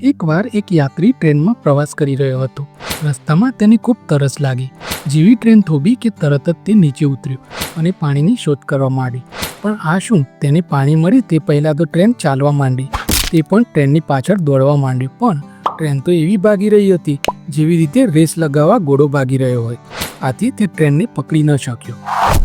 એકવાર એક યાત્રી ટ્રેનમાં પ્રવાસ કરી રહ્યો હતો. રસ્તામાં તેને ખૂબ તરસ લાગી. જેવી ટ્રેન થોભી કે તરત જ તે નીચે ઉતર્યો અને પાણીની શોધ કરવા માંડી. પણ આ શું, તેને પાણી મળે તે પહેલાં તો ટ્રેન ચાલવા માંડી. તે પણ ટ્રેનની પાછળ દોડવા માંડ્યો, પણ ટ્રેન તો એવી ભાગી રહી હતી જેવી રીતે રેસ લગાવવા ઘોડો ભાગી રહ્યો હોય. આથી તે ટ્રેનને પકડી ન શક્યો.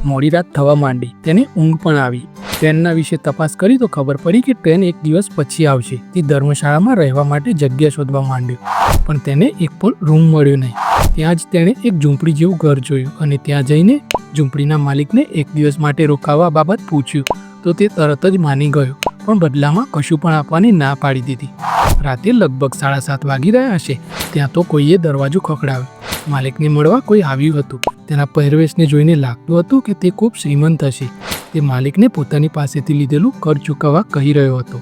મોડી રાત થવા માંડી. તેને ઊંઘ પણ આવી. ટ્રેનના વિશે તપાસ કરી તો ખબર પડી કે ટ્રેન એક દિવસ પછી આવશે. તે ધર્મશાળામાં રહેવા માટે જગ્યા શોધવા માંડ્યો, પણ તેને એક પણ રૂમ મળ્યો નહીં. ત્યાં જ તેણે એક ઝૂંપડી જેવું ઘર જોયું અને ત્યાં જઈને ઝૂંપડીના માલિકને એક દિવસ માટે રોકાવા બાબત પૂછ્યું તો તે તરત જ માની ગયો, પણ બદલામાં કશું પણ આપવાની ના પાડી દીધી. રાતે લગભગ 7:30 વાગી રહ્યા હશે, ત્યાં તો કોઈએ દરવાજો ખખડાવ્યો. માલિકને મળવા કોઈ આવ્યું હતું. તેના પહેરવેશને જોઈને લાગતું હતું કે તે ખૂબ શ્રીમંત હશે. તે માલિકને પોતાની પાસેથી લીધેલું ઘર ચૂકવવા કહી રહ્યો હતો.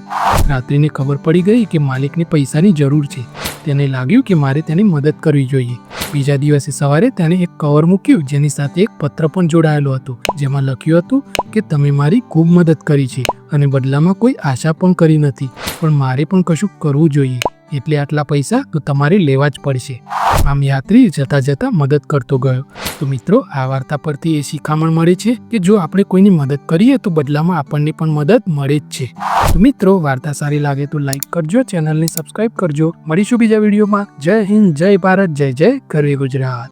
રાત્રિને ખબર પડી ગઈ કે માલિકને પૈસાની જરૂર છે. તેને લાગ્યું કે મારે તેની મદદ કરવી જોઈએ. બીજા દિવસે સવારે તેણે એક કવર મૂક્યું જેની સાથે એક પત્ર પણ જોડાયેલો હતો, જેમાં લખ્યું હતું કે તમે મારી ખૂબ મદદ કરી છે અને બદલામાં કોઈ આશા પણ કરી નથી, પણ મારે પણ કશું કરવું જોઈએ, એટલે આટલા પૈસા તો તમારે લેવા જ પડશે. આમ યાત્રી જતા જતા મદદ કરતો ગયો. તો મિત્રો, આ વાર્તા પરથી એ શિખામણ મળે છે કે જો આપણે કોઈની મદદ કરીએ તો બદલામાં આપણને પણ મદદ મળે જ છે. તો મિત્રો, વાર્તા સારી લાગે તો લાઈક કરજો, ચેનલને સબસ્ક્રાઈબ કરજો. મળીશું બીજા વિડીયોમાં. જય હિન્દ, જય ભારત, જય જય ગરવી ગુજરાત.